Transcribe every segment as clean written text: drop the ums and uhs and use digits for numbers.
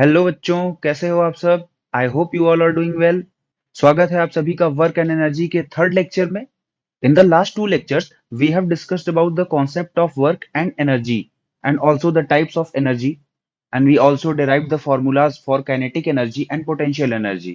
Hello बच्चों, कैसे हो आप सब? I hope you all are doing well. स्वागत है आप सभी का वर्क एंड एनर्जी के थर्ड लेक्चर में। In the last two lectures we have discussed about the concept of work and energy and also the types of energy, and we also derived the formulas for kinetic energy and potential energy.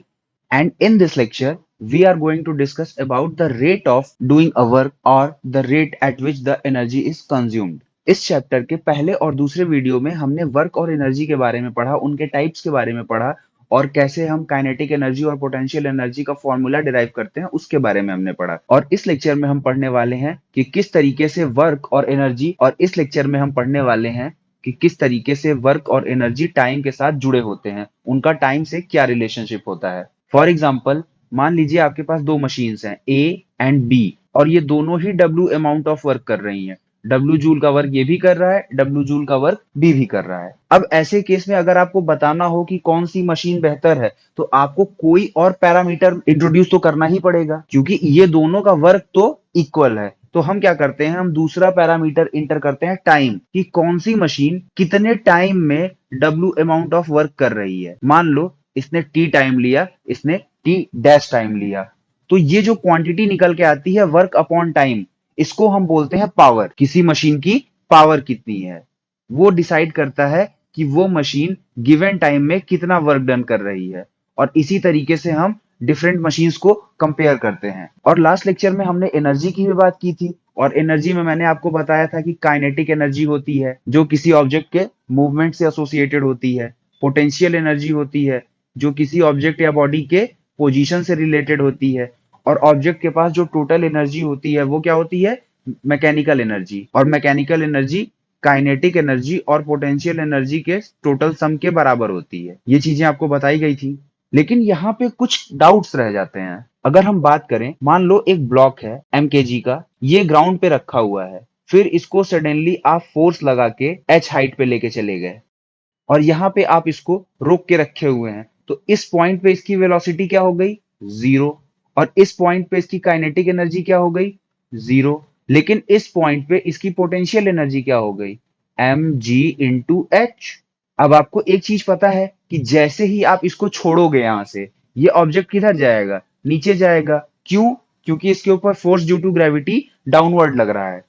And in this lecture we are going to discuss about the rate of doing a work or the rate at which the energy is consumed. इस chapter के पहले और दूसरे video में हमने work और energy के बारे में पढ़ा, उनके टाइप्स के बारे में पढ़ा और कैसे हम काइनेटिक एनर्जी और पोटेंशियल एनर्जी का फॉर्मूला डिराइव करते हैं उसके बारे में हमने पढ़ा। और इस लेक्चर में हम पढ़ने वाले हैं कि किस तरीके से वर्क और एनर्जी, और इस लेक्चर में हम पढ़ने वाले हैं कि किस तरीके से वर्क और एनर्जी टाइम के साथ जुड़े होते हैं, उनका टाइम से क्या रिलेशनशिप होता है। फॉर एग्जाम्पल, मान लीजिए आपके पास दो मशीन्स हैं ए एंड बी, और ये दोनों ही डब्ल्यू अमाउंट ऑफ वर्क कर रही हैं। डब्ल्यू जूल का वर्क ये भी कर रहा है, डब्ल्यू जूल का वर्क बी भी कर रहा है। अब ऐसे केस में अगर आपको बताना हो कि कौन सी मशीन बेहतर है, तो आपको कोई और पैरामीटर इंट्रोड्यूस तो करना ही पड़ेगा, क्योंकि ये दोनों का वर्क तो इक्वल है। तो हम क्या करते हैं, हम दूसरा पैरामीटर इंटर करते हैं टाइम, कि कौन सी मशीन कितने टाइम में डब्ल्यू अमाउंट ऑफ वर्क कर रही है। मान लो इसने टी टाइम लिया, इसने टी डैश टाइम लिया, तो ये जो क्वांटिटी निकल के आती है वर्क अपॉन टाइम, इसको हम बोलते हैं पावर। किसी मशीन की पावर कितनी है वो डिसाइड करता है कि वो मशीन गिवन टाइम में कितना वर्क डन कर रही है। और इसी तरीके से हम डिफरेंट मशीन्स को कंपेयर करते हैं। और लास्ट लेक्चर में हमने एनर्जी की भी बात की थी, और एनर्जी में मैंने आपको बताया था कि काइनेटिक एनर्जी होती है जो किसी ऑब्जेक्ट के मूवमेंट से एसोसिएटेड होती है, पोटेंशियल एनर्जी होती है जो किसी ऑब्जेक्ट या बॉडी के पोजीशन से रिलेटेड होती है, और ऑब्जेक्ट के पास जो टोटल एनर्जी होती है वो क्या होती है, मैकेनिकल एनर्जी। और मैकेनिकल एनर्जी काइनेटिक एनर्जी और पोटेंशियल एनर्जी के टोटल सम के बराबर होती है। ये चीजें आपको बताई गई थी, लेकिन यहाँ पे कुछ डाउट्स रह जाते हैं। अगर हम बात करें, मान लो एक ब्लॉक है mkg का, ये ग्राउंड पे रखा हुआ है, फिर इसको सडनली आप फोर्स लगा के h हाइट पे लेके चले गए, और यहाँ पे आप इसको रोक के रखे हुए हैं, तो इस पॉइंट पे इसकी वेलोसिटी क्या हो गई, जीरो। और इस पॉइंट पे इसकी काइनेटिक एनर्जी क्या हो गई, जीरो। लेकिन इस पॉइंट पे इसकी पोटेंशियल एनर्जी क्या हो गई, mg/h। अब आपको एक चीज पता है कि जैसे ही आप इसको छोड़ोगे यहां से, ये ऑब्जेक्ट किधर जाएगा, नीचे जाएगा। क्यों? क्योंकि इसके ऊपर force due to gravity downward लग रहा है।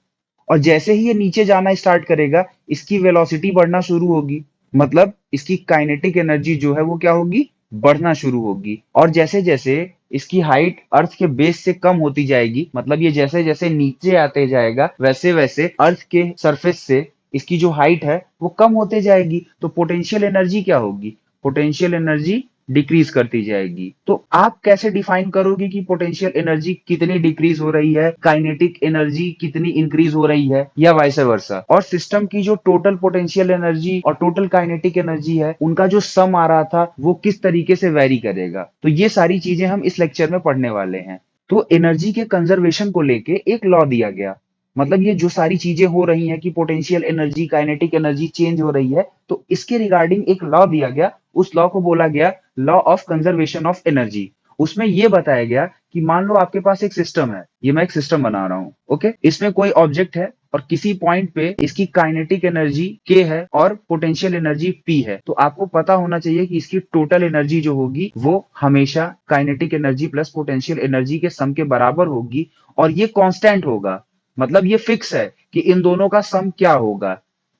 और जैसे ही ये नीचे जाना स्टार्ट करेगा, इसकी वेलोसिटी बढ़ना शुरू होगी, मतलब इसकी काइनेटिक एनर्जी जो है वो क्या होगी, बढ़ना शुरू होगी। और जैसे जैसे इसकी हाइट अर्थ के बेस से कम होती जाएगी, मतलब ये जैसे जैसे नीचे आते जाएगा, वैसे वैसे अर्थ के सरफेस से इसकी जो हाइट है वो कम होते जाएगी। तो पोटेंशियल एनर्जी क्या होगी, पोटेंशियल एनर्जी डिक्रीज करती जाएगी। तो आप कैसे डिफाइन करोगे कि पोटेंशियल एनर्जी कितनी डिक्रीज हो रही है, काइनेटिक एनर्जी कितनी इंक्रीज हो रही है, या वाइस वर्सा। और सिस्टम की जो टोटल पोटेंशियल एनर्जी और टोटल काइनेटिक एनर्जी है, उनका जो सम आ रहा था वो किस तरीके से वेरी करेगा। तो ये सारी चीजें हम इस लेक्चर में पढ़ने वाले हैं। तो एनर्जी के कंजर्वेशन को लेके एक लॉ दिया गया, मतलब ये जो सारी चीजें हो रही हैं कि potential energy kinetic energy change हो रही है, तो इसके रिगार्डिंग एक लॉ दिया गया। उस लॉ को बोला गया law of conservation of energy. उसमें यह बताया गया कि मान लो आपके पास एक सिस्टम है, ये मैं एक सिस्टम बना रहा हूं, ओके। इसमें कोई ऑब्जेक्ट है और किसी पॉइंट पे इसकी काइनेटिक एनर्जी k है और पोटेंशियल एनर्जी p है। तो आपको पता होना चाहिए कि इसकी टोटल एनर्जी जो होगी वो हमेशा kinetic energy plus potential energy के सम के बराबर होगी, और ये कांस्टेंट होगा, मतलब ये फिक्स है कि इन दोनों का सम क्या होगा।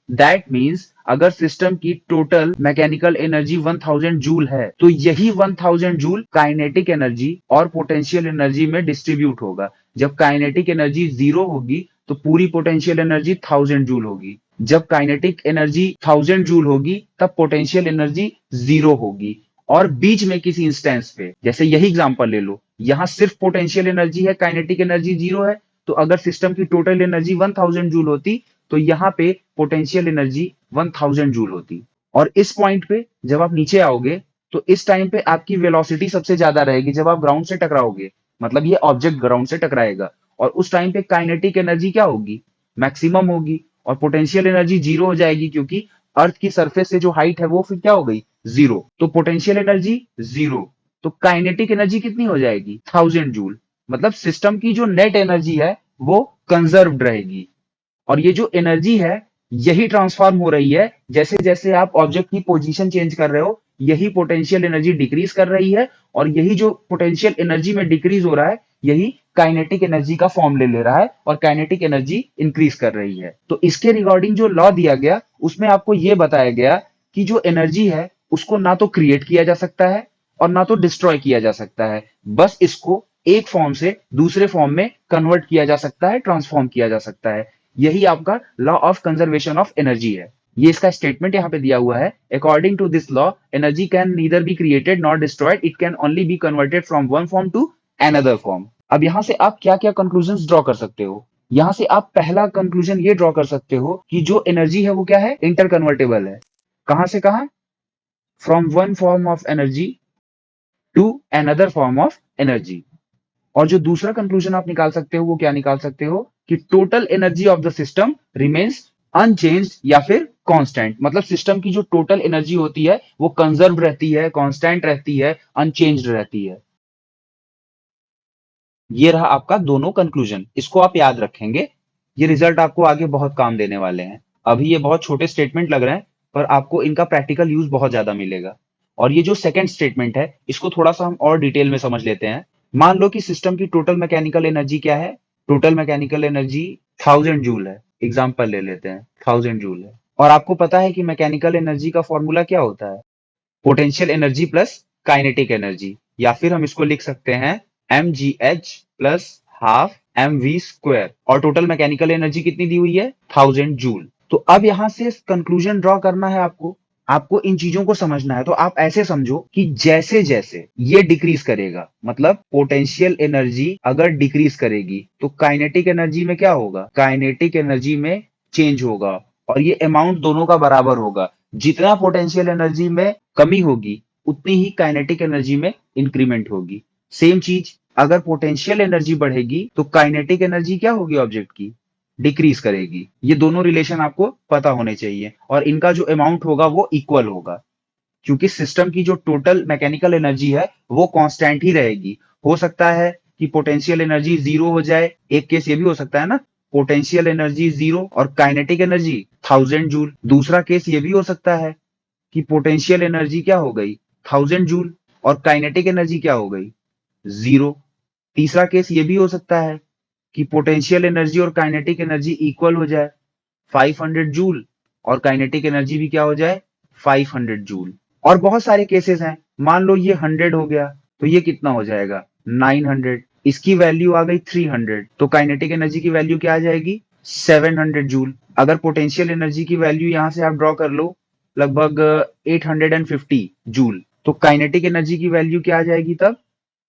दैट मीन्स अगर सिस्टम की टोटल मैकेनिकल एनर्जी 1000 जूल है, तो यही 1000 जूल काइनेटिक एनर्जी और पोटेंशियल एनर्जी में डिस्ट्रीब्यूट होगा। जब काइनेटिक एनर्जी जीरो होगी तो पूरी पोटेंशियल एनर्जी 1000 जूल होगी। जब काइनेटिक एनर्जी 1000 जूल होगी तब पोटेंशियल एनर्जी जीरो होगी। और बीच में किसी इंस्टेंस पे, जैसे यही एग्जांपल ले लो, यहां सिर्फ पोटेंशियल एनर्जी है, काइनेटिक एनर्जी जीरो है, तो अगर सिस्टम की टोटल एनर्जी 1000 जूल होती तो यहाँ पे पोटेंशियल एनर्जी 1000 जूल होती। और इस पॉइंट पे जब आप नीचे आओगे तो इस टाइम पे आपकी वेलोसिटी सबसे ज्यादा रहेगी जब आप ग्राउंड से टकराओगे, मतलब ये ऑब्जेक्ट ग्राउंड से टकराएगा, और उस टाइम पे काइनेटिक एनर्जी क्या होगी, मैक्सिमम होगी, और पोटेंशियल एनर्जी जीरो हो जाएगी, क्योंकि अर्थ की सरफेस से जो हाइट है वो फिर क्या हो गई, जीरो। तो पोटेंशियल एनर्जी जीरो, तो काइनेटिक एनर्जी कितनी हो जाएगी, 1000 जूल। मतलब सिस्टम की जो नेट एनर्जी है वो कंजर्व्ड रहेगी। और ये जो एनर्जी है यही ट्रांसफॉर्म हो रही है जैसे जैसे आप ऑब्जेक्ट की पोजीशन चेंज कर रहे हो, यही पोटेंशियल एनर्जी डिक्रीज कर रही है, और यही जो पोटेंशियल एनर्जी में डिक्रीज हो रहा है यही काइनेटिक एनर्जी का फॉर्म ले रहा है और काइनेटिक एनर्जी इंक्रीज कर रही है। तो इसके रिगार्डिंग जो लॉ दिया गया उसमें आपको यह बताया गया कि जो एनर्जी है उसको ना तो क्रिएट किया जा सकता है और ना तो डिस्ट्रॉय किया जा सकता है, बस इसको एक फॉर्म से दूसरे फॉर्म में कन्वर्ट किया जा सकता है, ट्रांसफॉर्म किया जा सकता है। यही आपका law of conservation of energy है। ये इसका स्टेटमेंट यहाँ पे दिया हुआ है, according to this law energy can neither be created not destroyed, it can only be converted from one form to another form. अब यहां से आप क्या क्या कंक्लूजन ड्रॉ कर सकते हो? यहां से आप पहला कंक्लूजन ये ड्रॉ कर सकते हो कि जो एनर्जी है वो क्या है, इंटर कन्वर्टेबल है। कहां से कहां? From one form of energy to another form of energy. और जो दूसरा कंक्लूजन आप निकाल सकते हो वो क्या निकाल सकते हो कि total energy of the system remains unchanged या फिर कांस्टेंट, मतलब सिस्टम की जो टोटल एनर्जी होती है वो कंजर्व रहती है, कांस्टेंट रहती है, अनचेंज्ड रहती है। ये रहा आपका दोनों कंक्लूजन, इसको आप याद रखेंगे, ये रिजल्ट आपको आगे बहुत काम देने वाले हैं। अभी ये बहुत छोटे स्टेटमेंट लग रहे हैं पर आपको इनका प्रैक्टिकल यूज बहुत ज्यादा मिलेगा। और ये जो सेकंड स्टेटमेंट है इसको थोड़ा सा हम और डिटेल में समझ लेते हैं। मान लो कि सिस्टम की टोटल मैकेनिकल एनर्जी क्या है? टोटल मैकेनिकल एनर्जी 1000 जूल है, एग्जाम्पल ले लेते हैं, 1000 जूल है। और आपको पता है कि मैकेनिकल एनर्जी का फॉर्मूला क्या होता है? Potential energy plus kinetic energy, या फिर हम इसको लिख सकते हैं mgh प्लस हाफ mv²। और टोटल मैकेनिकल एनर्जी कितनी दी हुई है? 1000 जूल। तो अब यहां से कंक्लूजन ड्रॉ करना है आपको, आपको इन चीजों को समझना है। तो आप ऐसे समझो कि जैसे जैसे ये डिक्रीज करेगा, मतलब पोटेंशियल एनर्जी अगर डिक्रीज करेगी तो काइनेटिक एनर्जी में क्या होगा? काइनेटिक एनर्जी में चेंज होगा, और ये अमाउंट दोनों का बराबर होगा। जितना पोटेंशियल एनर्जी में कमी होगी उतनी ही काइनेटिक एनर्जी में इंक्रीमेंट होगी। सेम चीज, अगर पोटेंशियल एनर्जी बढ़ेगी तो काइनेटिक एनर्जी क्या होगी ऑब्जेक्ट की? डिक्रीज करेगी। ये दोनों रिलेशन आपको पता होने चाहिए, और इनका जो अमाउंट होगा वो इक्वल होगा, क्योंकि सिस्टम की जो टोटल मैकेनिकल एनर्जी है वो कांस्टेंट ही रहेगी। हो सकता है कि पोटेंशियल एनर्जी जीरो हो जाए, एक केस ये भी हो सकता है ना, पोटेंशियल एनर्जी जीरो और काइनेटिक एनर्जी 1000 जूल। दूसरा केस ये भी हो सकता है कि पोटेंशियल एनर्जी क्या हो गई? 1000 जूल, और काइनेटिक एनर्जी क्या हो गई? जीरो। तीसरा केस ये भी हो सकता है कि पोटेंशियल एनर्जी और काइनेटिक एनर्जी इक्वल हो जाए, 500 जूल, और काइनेटिक एनर्जी भी क्या हो जाए? 500 जूल। और बहुत सारे केसेस हैं, मान लो ये 100 हो गया तो ये कितना हो जाएगा? 900। इसकी वैल्यू आ गई 300 तो काइनेटिक एनर्जी की वैल्यू क्या आ जाएगी? 700 जूल। अगर पोटेंशियल एनर्जी की वैल्यू यहां से आप ड्रॉ कर लो लगभग 850 जूल, तो काइनेटिक एनर्जी की वैल्यू क्या आ जाएगी तब?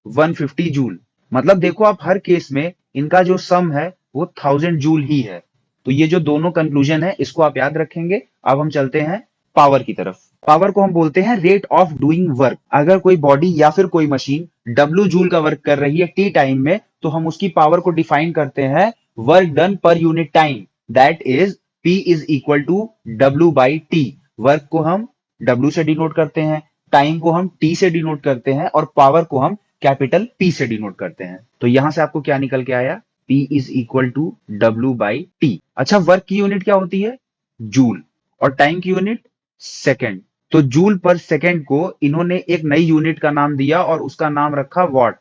150 जूल। मतलब देखो आप हर केस में इनका जो सम है वो 1000 जूल ही है। तो ये जो दोनों कंक्लूजन है इसको आप याद रखेंगे। अब हम चलते हैं पावर की तरफ। पावर को हम बोलते हैं रेट ऑफ डूइंग वर्क। अगर कोई बॉडी या फिर कोई मशीन W जूल का वर्क कर रही है T टाइम में, तो हम उसकी पावर को डिफाइन करते हैं work done per unit time, that is P is equal to W/T। Work को हम W से डिनोट करते हैं, टाइम को हम T से डिनोट करते हैं, और पावर को हम कैपिटल P से डिनोट करते हैं। तो यहां से आपको क्या निकल के आया? P is equal to W/T। अच्छा, वर्क की यूनिट क्या होती है? जूल। और टाइम की यूनिट? सेकेंड। तो जूल पर सेकेंड को इन्होंने एक नई यूनिट का नाम दिया और उसका नाम रखा वॉट।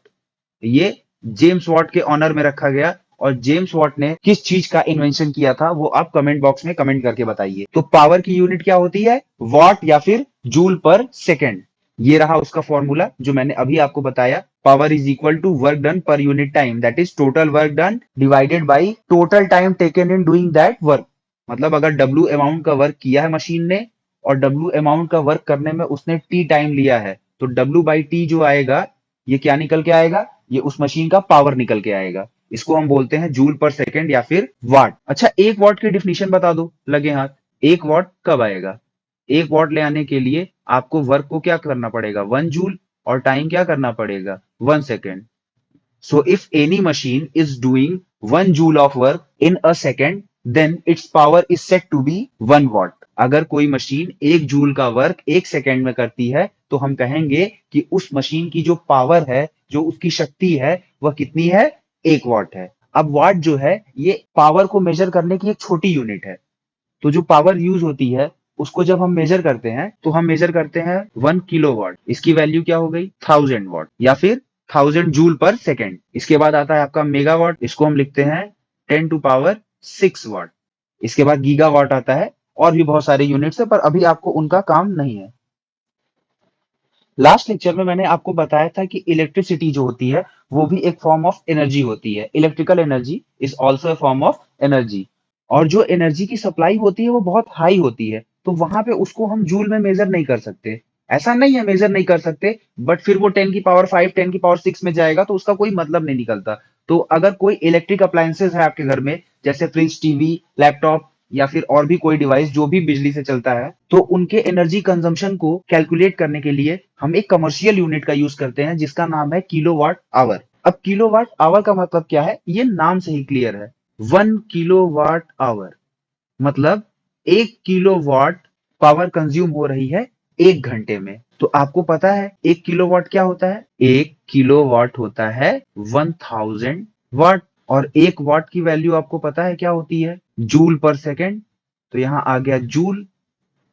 ये जेम्स वॉट के ऑनर में रखा गया। और जेम्स वॉट ने किस चीज का इन्वेंशन किया था वो आप कमेंट बॉक्स में कमेंट करके बताइए। तो पावर की यूनिट क्या होती है? वॉट या फिर जूल पर सेकेंड। ये रहा उसका फॉर्मूला जो मैंने अभी आपको बताया। Power is equal to work done per unit time, that is total work done divided by total time taken in doing that work. मतलब अगर W अमाउंट का वर्क किया है मशीन ने और W अमाउंट का वर्क करने में उसने T टाइम लिया है, तो W/T जो आएगा ये क्या निकल के आएगा? ये उस मशीन का पावर निकल के आएगा। इसको हम बोलते हैं जूल पर सेकेंड या फिर वाट। अच्छा, एक वॉट की डिफिनीशन बता दो लगे हाथ। एक वॉट कब आएगा? एक वॉट ले आने के लिए आपको वर्क को क्या करना पड़ेगा? 1 जूल, और टाइम क्या करना पड़ेगा? 1 second. So if any machine is doing 1 joule of work in a second, then its power is said to be 1 watt. अगर कोई मशीन 1 जूल का वर्क 1 सेकेंड में करती है तो हम कहेंगे कि उस मशीन की जो पावर है, जो उसकी शक्ति है, वह कितनी है? 1 वाट है। अब वाट जो है ये पावर को मेजर करने की एक छोटी यूनिट है। तो जो पावर यूज होती है उसको जब हम मेजर करते हैं तो हम मेजर करते हैं 1 किलोवाट, इसकी वैल्यू क्या हो गई 1000 वाट या फिर 1000 जूल पर सेकेंड। इसके बाद आता है आपका मेगावाट, इसको हम लिखते हैं 10⁶ वाट। इसके बाद गीगावाट आता है, और भी बहुत सारे यूनिट्स है पर अभी आपको उनका काम नहीं है। लास्ट लेक्चर में मैंने आपको बताया था कि इलेक्ट्रिसिटी जो होती है वो भी एक फॉर्म ऑफ एनर्जी होती है। Electrical energy is also a form of energy. और जो एनर्जी की सप्लाई होती है वो बहुत हाई होती है, तो वहां पे उसको हम जूल में मेजर नहीं कर सकते। ऐसा नहीं है मेजर नहीं कर सकते, बट फिर वो 10⁵ 10⁶ में जाएगा तो उसका कोई मतलब नहीं निकलता। तो अगर कोई इलेक्ट्रिक अप्लायंसेस है आपके घर में, जैसे फ्रिज, टीवी, लैपटॉप या फिर और भी कोई डिवाइस जो भी बिजली से चलता है, तो उनके एनर्जी कंजम्पशन को कैलकुलेट करने के लिए हम एक कमर्शियल यूनिट का यूज करते हैं जिसका नाम है किलोवाट आवर। अब किलोवाट आवर का मतलब क्या है, ये नाम से ही क्लियर है। 1 किलोवाट आवर मतलब 1 किलोवाट पावर कंज्यूम हो रही है 1 घंटे में। तो आपको पता है 1 किलोवाट क्या होता है? 1 किलोवाट होता है 1000 वाट। और 1 वाट की वैल्यू आपको पता है क्या होती है? जूल पर सेकेंड। तो यहां आ गया जूल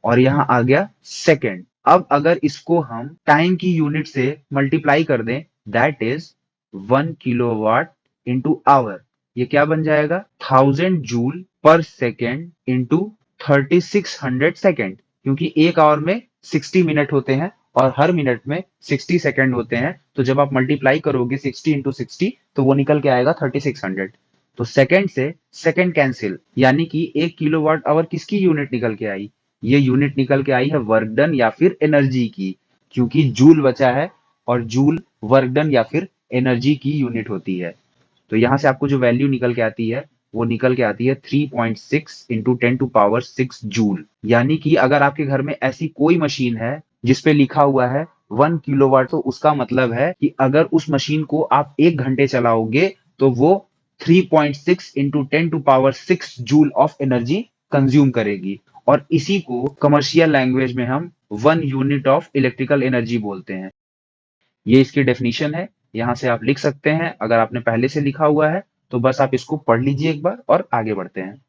और यहां आ गया सेकेंड। अब अगर इसको हम टाइम की यूनिट से मल्टीप्लाई कर दें, that is 1 kilowatt into hour. ये क्या बन जाएगा? 1000 जूल पर सेकेंड इंटू 3600 सेकेंड, क्योंकि एक आवर में 60 मिनट होते हैं और हर मिनट में 60 सेकेंड होते हैं। तो जब आप मल्टीप्लाई करोगे 60 × 60 तो वो निकल के आएगा 3600। तो सेकेंड से सेकेंड कैंसिल, यानी कि 1 किलोवाट आवर किसकी यूनिट निकल के आई? ये यूनिट निकल के आई है वर्क डन या फिर एनर्जी की, क्योंकि जूल बचा है और जूल वर्क डन या फिर एनर्जी की यूनिट होती है। तो यहां से आपको जो वैल्यू निकल के आती है वो निकल के आती है 3.6 × 10⁶ जूल। यानी कि अगर आपके घर में ऐसी कोई मशीन है जिसपे लिखा हुआ है 1 किलोवाट, तो उसका मतलब है कि अगर उस मशीन को आप 1 घंटे चलाओगे तो वो 3.6 × 10⁶ जूल ऑफ एनर्जी कंज्यूम करेगी। और इसी को कमर्शियल लैंग्वेज में हम 1 यूनिट ऑफ इलेक्ट्रिकल एनर्जी बोलते हैं। ये इसकी डेफिनेशन है, यहां से आप लिख सकते हैं। अगर आपने पहले से लिखा हुआ है तो बस आप इसको पढ़ लीजिए एक बार और आगे बढ़ते हैं।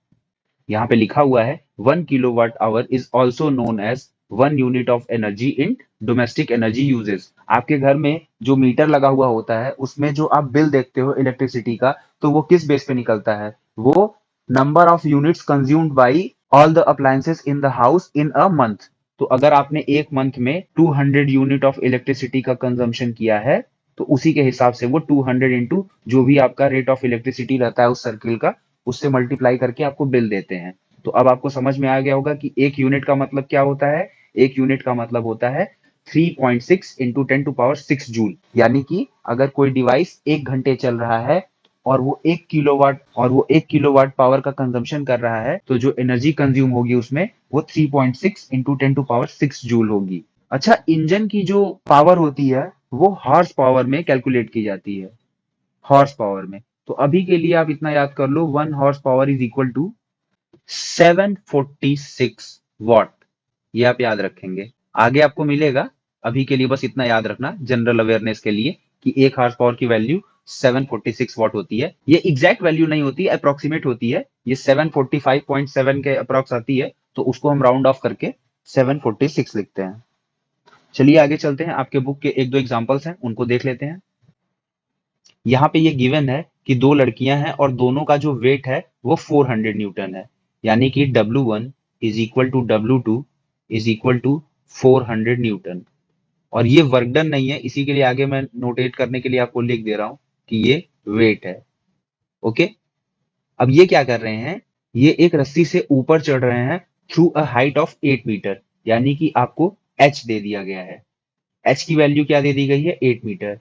यहाँ पे लिखा हुआ है 1 kilowatt hour is also known as 1 unit of energy in domestic energy uses. आपके घर में जो मीटर लगा हुआ होता है उसमें जो आप बिल देखते हो इलेक्ट्रिसिटी का, तो वो किस बेस पे निकलता है? वो number of units consumed by all the appliances in the house in a month. तो अगर आपने एक मंथ में 200 यूनिट ऑफ इलेक्ट्रिसिटी का कंजम्पशन किया है, तो उसी के हिसाब से वो 200 इंटू जो भी आपका रेट ऑफ इलेक्ट्रिसिटी रहता है उस सर्किल का, उससे मल्टीप्लाई करके आपको बिल देते हैं। तो अब आपको समझ में आ गया होगा कि एक यूनिट का मतलब क्या होता है। एक यूनिट का मतलब होता है 3.6 × 10⁶ जूल। यानी कि अगर कोई डिवाइस 1 घंटे चल रहा है और वो 1 किलोवाट पावर का कंजम्पशन कर रहा है, तो जो एनर्जी कंज्यूम होगी उसमें वो 3.6 × 10⁶ जूल होगी। अच्छा, इंजन की जो पावर होती है वो हॉर्स पावर में कैलकुलेट की जाती है। हॉर्स पावर में, तो अभी के लिए आप इतना याद कर लो, 1 horse power is equal to 746 watt. ये आप याद रखेंगे, आगे आपको मिलेगा। अभी के लिए बस इतना याद रखना जनरल अवेयरनेस के लिए कि 1 हॉर्स पावर की वैल्यू 746 वाट होती है। ये एग्जैक्ट वैल्यू नहीं होती, अप्रोक्सीमेट होती है। ये 745.7 के अप्रोक्स आती है, तो उसको हम राउंड ऑफ करके 746 लिखते हैं। चलिए आगे चलते हैं, आपके बुक के एक दो एग्जांपल्स हैं उनको देख लेते हैं। यहाँ पे ये गिवन है कि दो लड़कियां हैं और दोनों का जो वेट है वो 400 न्यूटन है। यानी कि W1 is equal to W2 is equal to 400 newton. और ये वर्क डन नहीं है, इसी के लिए आगे मैं नोटेट करने के लिए आपको लिख दे रहा हूं कि ये वेट है। ओके, अब ये क्या कर रहे हैं, ये एक रस्सी से ऊपर चढ़ रहे हैं through a height of 8 metre. यानी कि आपको H दे दिया गया है। H की वैल्यू क्या दे दी गई है? 8 metre.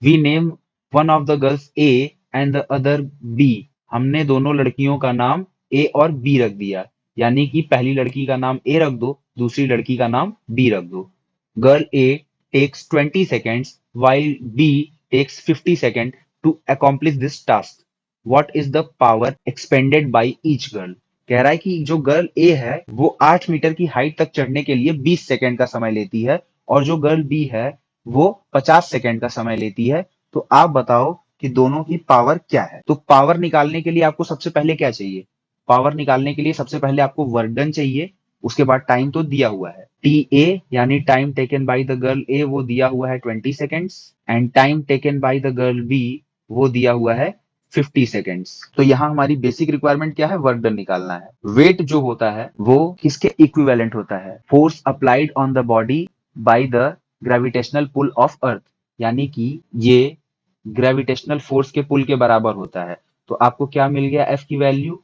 We name one of the girls A and the other B. हमने दोनों लड़कियों का नाम ए और बी रख दिया। यानी कि पहली लड़की का नाम ए रख दो, दूसरी लड़की का नाम बी रख दो। Girl A takes 20 seconds while B takes 50 seconds to accomplish this task. What is the power expended by each girl? कह रहा है कि जो गर्ल ए है वो 8 मीटर की हाइट तक चढ़ने के लिए 20 सेकंड का समय लेती है, और जो गर्ल बी है वो 50 सेकंड का समय लेती है। तो आप बताओ कि दोनों की पावर क्या है। तो पावर निकालने के लिए आपको सबसे पहले क्या चाहिए? पावर निकालने के लिए सबसे पहले आपको वर्क डन चाहिए। उसके बाद टाइम तो दिया हुआ है, टी ए यानी time taken by the girl A वो दिया हुआ है 20 seconds, and time taken by the girl B वो दिया हुआ है 50 सेकेंड्स। तो यहाँ हमारी बेसिक रिक्वायरमेंट क्या है, वर्क डन निकालना है। वेट जो होता है वो किसके इक्विवेलेंट होता है, force applied on the body by the gravitational pull of earth, यानी कि ये ग्रेविटेशनल फोर्स के पुल के बराबर होता है। तो आपको क्या मिल गया, एफ की वैल्यू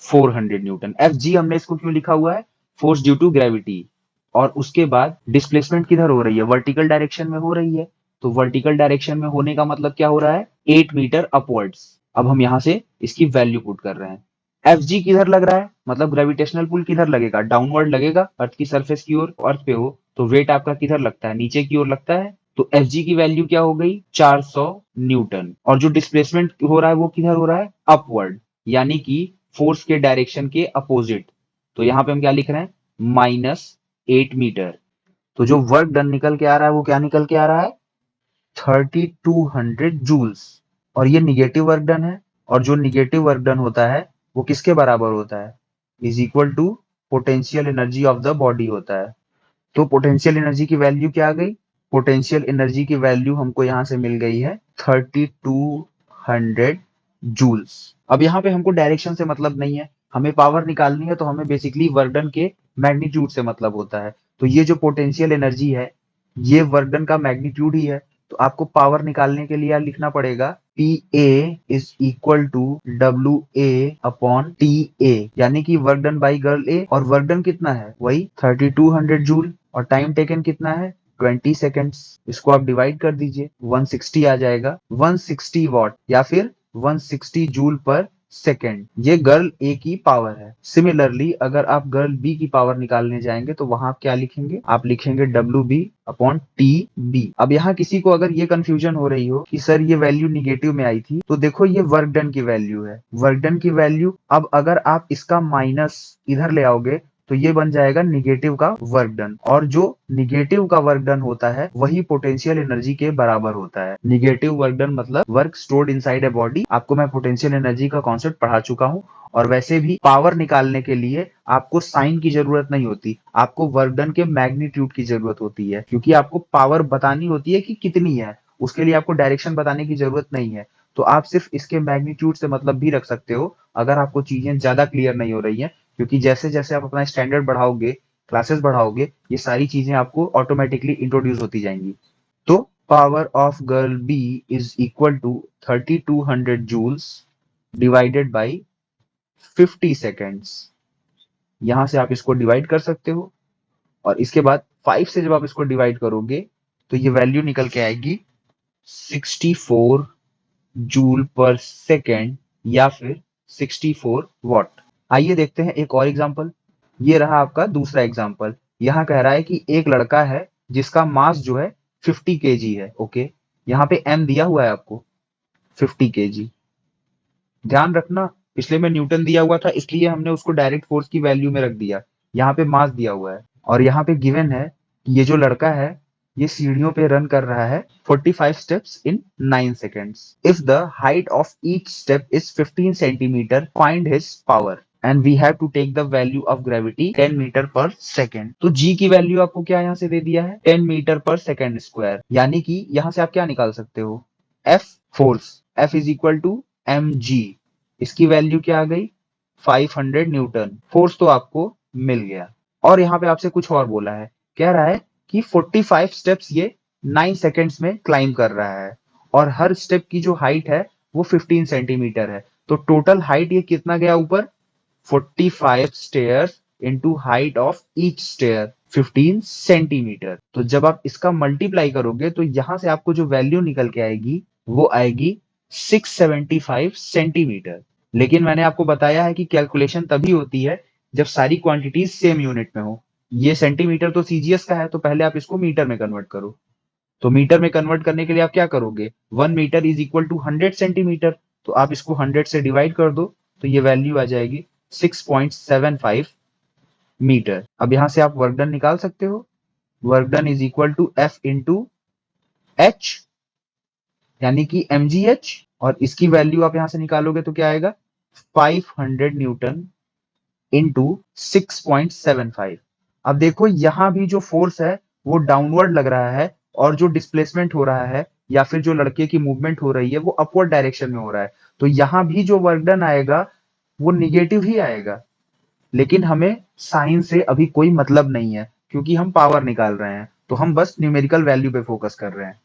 400 न्यूटन। एफ जी हमने इसको क्यों लिखा हुआ है, फोर्स ड्यू टू ग्रेविटी। और उसके बाद डिस्प्लेसमेंट किधर हो रही है, वर्टिकल डायरेक्शन में हो रही है। तो वर्टिकल डायरेक्शन में होने का मतलब क्या हो रहा है, 8 मीटर अपवर्ड्स। अब हम यहां से इसकी वैल्यू पुट कर रहे हैं। एफ जी किधर लग रहा है, मतलब ग्रेविटेशनल पुल किधर लगेगा, डाउनवर्ड लगेगा अर्थ की सरफेस की ओर। अर्थ पे हो तो वेट आपका किधर लगता है, नीचे की ओर लगता है। तो एफ जी की वैल्यू क्या हो गई, 400 न्यूटन। और जो डिस्प्लेसमेंट हो रहा है वो किधर हो रहा है, अपवर्ड, यानी कि फोर्स के डायरेक्शन के अपोजिट। तो यहां पे हम क्या लिख रहे हैं, -8 मीटर। तो जो वर्क डन निकल के आ रहा है वो क्या निकल के आ रहा है, 3200 जूल्स। और ये निगेटिव वर्क डन है, और जो निगेटिव वर्क डन होता है वो किसके बराबर होता है, is equal to potential energy of the body होता है। तो पोटेंशियल एनर्जी की वैल्यू क्या आ गई, पोटेंशियल एनर्जी की वैल्यू हमको यहां से मिल गई है 3200 जूल्स। अब यहाँ पे हमको डायरेक्शन से मतलब नहीं है, हमें पावर निकालनी है, तो हमें बेसिकली वर्क डन के मैग्नीट्यूड से मतलब होता है। तो ये जो पोटेंशियल एनर्जी है ये वर्क डन का मैग्नीट्यूड ही है। तो आपको पावर निकालने के लिए लिखना पड़ेगा P A is equal to W A upon T A, यानी कि work done by girl A. और वर्क डन कितना है, वही 3200 जूल, और टाइम टेकन कितना है 20 सेकेंड्स। इसको आप डिवाइड कर दीजिए, 160 आ जाएगा, 160 वॉट या फिर 160 जूल पर सेकेंड। ये गर्ल ए की पावर है। सिमिलरली अगर आप गर्ल बी की पावर निकालने जाएंगे तो वहां आप क्या लिखेंगे, आप लिखेंगे W B upon T B. अब यहाँ किसी को अगर ये कंफ्यूजन हो रही हो कि सर ये वैल्यू निगेटिव में आई थी, तो देखो ये वर्क डन की वैल्यू है, वर्क डन की वैल्यू। अब अगर आप इसका माइनस इधर ले आओगे तो ये बन जाएगा निगेटिव का वर्क डन, और जो निगेटिव का वर्क डन होता है वही पोटेंशियल एनर्जी के बराबर होता है। निगेटिव वर्क डन मतलब work stored inside a body. आपको मैं पोटेंशियल एनर्जी का कॉन्सेप्ट पढ़ा चुका हूँ। और वैसे भी पावर निकालने के लिए आपको साइन की जरूरत नहीं होती, आपको वर्क डन के मैग्नीट्यूड की जरूरत होती है, क्योंकि आपको पावर बतानी होती है कि कितनी है, उसके लिए आपको डायरेक्शन बताने की जरूरत नहीं है। तो आप सिर्फ इसके मैग्नीट्यूड से मतलब भी रख सकते हो अगर आपको चीजें ज्यादा क्लियर नहीं हो रही हैं, क्योंकि जैसे जैसे आप अपना स्टैंडर्ड बढ़ाओगे, क्लासेस बढ़ाओगे, ये सारी चीजें आपको ऑटोमेटिकली इंट्रोड्यूस होती जाएंगी। तो power of girl B is equal to 3200 joules divided by 50 seconds. यहां से आप इसको डिवाइड कर सकते हो, और इसके बाद 5 से जब आप इसको डिवाइड करोगे तो ये वैल्यू निकल के आएगी 64 जूल पर सेकेंड, या फिर 64 वॉट। आइए देखते हैं एक और एग्जांपल। ये रहा आपका दूसरा एग्जांपल। यहाँ कह रहा है कि एक लड़का है जिसका मास जो है 50 केजी है। ओके, यहाँ पे एम दिया हुआ है आपको 50 केजी। ध्यान रखना, पिछले में न्यूटन दिया हुआ था इसलिए हमने उसको डायरेक्ट फोर्स की वैल्यू में रख दिया, यहाँ पे मास दिया हुआ है। और यहाँ पे गिवन है कि ये जो लड़का है ये सीढ़ियों पे रन कर रहा है 45 steps in 9 seconds. If the height of each step is 15 centimetre, find his power and we have to take the value of gravity 10 metre पर सेकेंड। तो जी की वैल्यू आपको क्या यहाँ से दे दिया है, 10 मीटर पर सेकेंड स्क्वायर, यानी कि यहाँ से आप क्या निकाल सकते हो, F force, F is equal to M G. इसकी वैल्यू क्या आ गई, 500 न्यूटन। फोर्स तो आपको मिल गया। और यहाँ पे आपसे कुछ और बोला है, कह रहा है कि 45 स्टेप्स ये 9 सेकेंड्स में क्लाइम कर रहा है, और हर स्टेप की जो हाइट है वो 15 सेंटीमीटर है। तो टोटल हाइट ये कितना गया ऊपर, 45 stairs into height of each stair 15 centimetre. तो जब आप इसका मल्टीप्लाई करोगे तो यहां से आपको जो वैल्यू निकल के आएगी वो आएगी 675 सेंटीमीटर। लेकिन मैंने आपको बताया है कि कैलकुलेशन तभी होती है जब सारी क्वांटिटीज सेम यूनिट में हो। ये सेंटीमीटर तो सीजीएस का है, तो पहले आप इसको मीटर में कन्वर्ट करो। तो मीटर में कन्वर्ट करने के लिए आप क्या करोगे, 1 metre is equal to 100 centimetre. तो आप इसको 100 से डिवाइड कर दो तो ये वैल्यू आ जाएगी 6.75 मीटर। अब यहां से आप वर्क डन निकाल सकते हो, work done is equal to F into H, यानी कि mgh। और इसकी वैल्यू आप यहां से निकालोगे तो क्या आएगा, 500 न्यूटन इंटू 6.75। अब देखो यहां भी जो फोर्स है वो डाउनवर्ड लग रहा है, और जो डिस्प्लेसमेंट हो रहा है या फिर जो लड़के की मूवमेंट हो रही है वो अपवर्ड डायरेक्शन में हो रहा है। तो यहां भी जो वर्क डन आएगा वो निगेटिव ही आएगा। लेकिन हमें साइन से अभी कोई मतलब नहीं है, क्योंकि हम पावर निकाल रहे हैं, तो हम बस न्यूमेरिकल वैल्यू पे फोकस कर रहे हैं।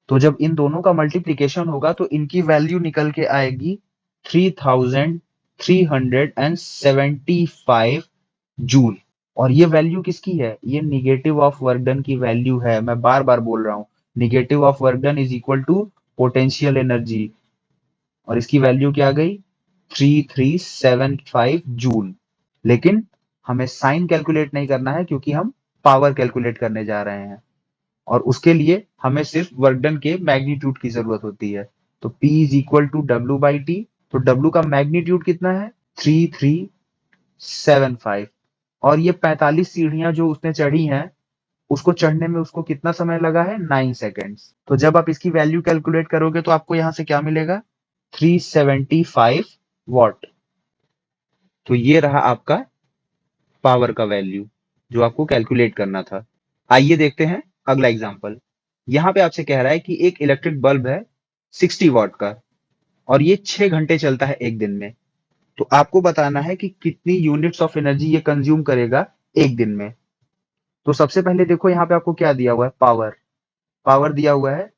तो जब इन दोनों का मल्टीप्लीकेशन होगा तो इनकी वैल्यू निकल के आएगी 3375 जूल। और ये वैल्यू किसकी है? ये निगेटिव ऑफ वर्क डन की वैल्यू है। मैं बार बार बोल रहा हूं, negative of work done is equal to potential energy, और इसकी वैल्यू क्या आ गई? 3375 जूल। लेकिन हमें साइन कैलकुलेट नहीं करना है, क्योंकि हम पावर कैलकुलेट करने जा रहे हैं, और उसके लिए हमें सिर्फ वर्क डन के मैग्नीट्यूड की जरूरत होती है। तो P is equal to W by T. तो W का मैग्नीट्यूड कितना है? 3375। और ये 45 सीढ़ियां जो उसने चढ़ी हैं, उसको चढ़ने में उसको कितना समय लगा है? 9 सेकेंड्स। तो जब आप इसकी वैल्यू कैलकुलेट करोगे तो आपको यहां से क्या मिलेगा? 375 वॉट। तो ये रहा आपका पावर का वैल्यू जो आपको कैलकुलेट करना था। आइए देखते हैं अगला एग्जांपल। यहां पे आपसे कह रहा है कि एक इलेक्ट्रिक बल्ब है 60 वॉट का, और ये 6 घंटे चलता है एक दिन में। तो आपको बताना है कि कितनी यूनिट्स ऑफ एनर्जी ये कंज्यूम करेगा एक दिन में। तो सबसे पहले देखो यहाँ पे आपको क्या दिया हुआ है? पावर। पावर दिया हुआ है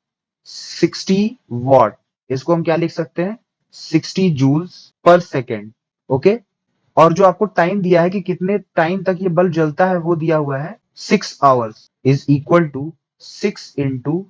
60 वॉट। इसको हम क्या लिख सकते हैं? 60 जूल्स पर सेकेंड। ओके। और जो आपको टाइम दिया है कि कितने टाइम तक ये बल्ब जलता है, वो दिया हुआ है 6 hours is equal to 6 into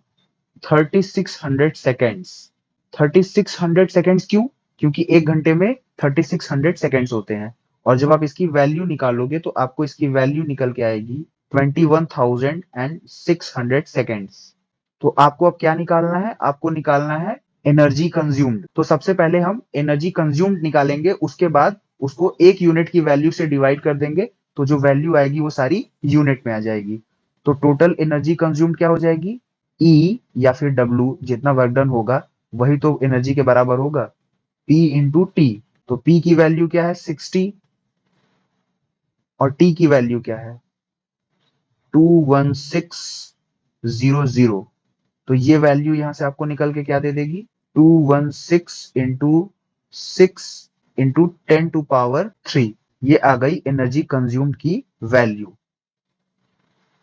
3600 seconds. 3600 seconds क्यों? क्योंकि एक घंटे में 3600 सेकेंड्स होते हैं। और जब आप इसकी वैल्यू निकालोगे तो आपको इसकी वैल्यू निकल के आएगी 21,600 सेकेंड्स। तो आपको अब क्या निकालना है? आपको निकालना है एनर्जी कंज्यूम्ड। तो सबसे पहले हम एनर्जी कंज्यूम्ड निकालेंगे, उसके बाद उसको एक यूनिट की वैल्यू से डिवाइड कर देंगे, तो जो वैल्यू आएगी वो सारी यूनिट में आ जाएगी। तो टोटल एनर्जी कंज्यूम्ड क्या हो जाएगी? ई या फिर डब्ल्यू, जितना वर्क डन होगा वही तो एनर्जी के बराबर होगा, पी इंटू टी। तो पी की वैल्यू क्या है? 60, और टी की वैल्यू क्या है? 21600। तो ये वैल्यू यहां से आपको निकल के क्या दे देगी? 216 इंटू 10⁻³ ये आ गई एनर्जी कंज्यूम्ड की वैल्यू।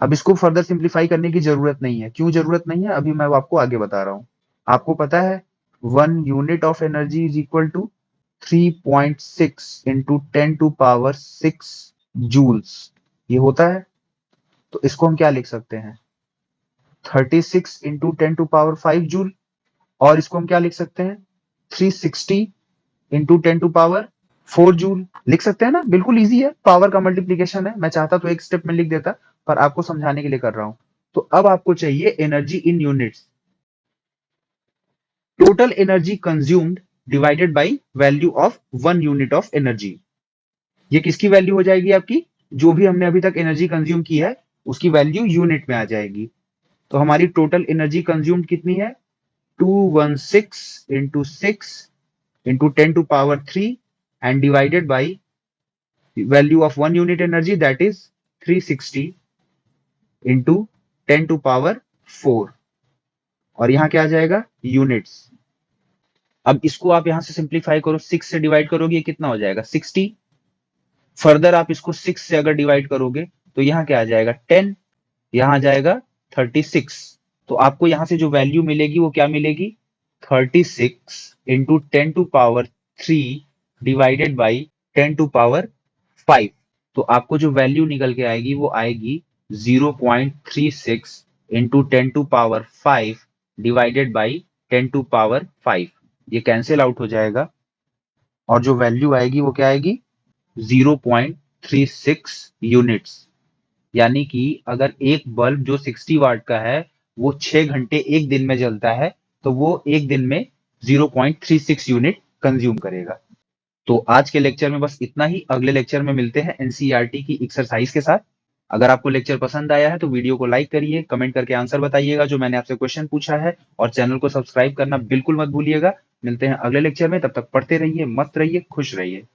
अब इसको फर्दर सिंप्लीफाई करने की जरूरत नहीं है। क्यों जरूरत नहीं है? अभी मैं आपको आगे बता रहा हूं। आपको पता है 1 unit of energy is equal to 3.6 into 10⁻6 joules. ये होता है। तो इसको हम क्या लिख सकते हैं? 36 इंटू 10⁵ जूल। और इसको हम क्या लिख सकते हैं? 360 इंटू 10⁴ जूल लिख सकते हैं ना। बिल्कुल इजी है, पावर का मल्टीप्लीकेशन है। मैं चाहता तो एक स्टेप में लिख देता, पर आपको समझाने के लिए कर रहा हूं। तो अब आपको चाहिए energy in units. Total energy consumed divided by value of 1 unit of energy. ये किसकी वैल्यू हो जाएगी? आपकी जो भी हमने अभी तक एनर्जी कंज्यूम की है उसकी वैल्यू यूनिट में आ जाएगी। तो हमारी टोटल एनर्जी कंज्यूम्ड कितनी है? 216 into 6 into 10⁻³ and divided by value of 1 unit energy, that is 360 into 10⁴। और यहां क्या आ जाएगा? यूनिट्स। अब इसको आप यहां से सिंप्लीफाई करो, 6 से डिवाइड करोगे, ये कितना हो जाएगा? 60। फर्दर आप इसको 6 से अगर डिवाइड करोगे तो यहाँ क्या आ जाएगा? 10। यहाँ आ जाएगा 36। तो आपको यहां से जो वैल्यू मिलेगी वो क्या मिलेगी? 36 इंटू 10⁻³ डिवाइडेड बाई 10⁵। तो आपको जो वैल्यू निकल के आएगी वो आएगी 0.36 इंटू 10⁵ डिवाइडेड बाई 10⁵। ये कैंसिल आउट हो जाएगा, और जो वैल्यू आएगी वो क्या आएगी? 0.36 यूनिट्स। यानी कि अगर एक बल्ब जो 60 वाट का है वो 6 घंटे एक दिन में जलता है, तो वो एक दिन में 0.36 यूनिट कंज्यूम करेगा। तो आज के लेक्चर में बस इतना ही। अगले लेक्चर में मिलते हैं एनसीईआरटी की एक्सरसाइज के साथ। अगर आपको लेक्चर पसंद आया है तो वीडियो को लाइक करिए, कमेंट करके आंसर बताइएगा जो मैंने आपसे क्वेश्चन पूछा है, और चैनल को सब्सक्राइब करना बिल्कुल मत भूलिएगा। मिलते हैं अगले लेक्चर में, तब तक पढ़ते रहिए, मस्त रहिए, खुश रहिए।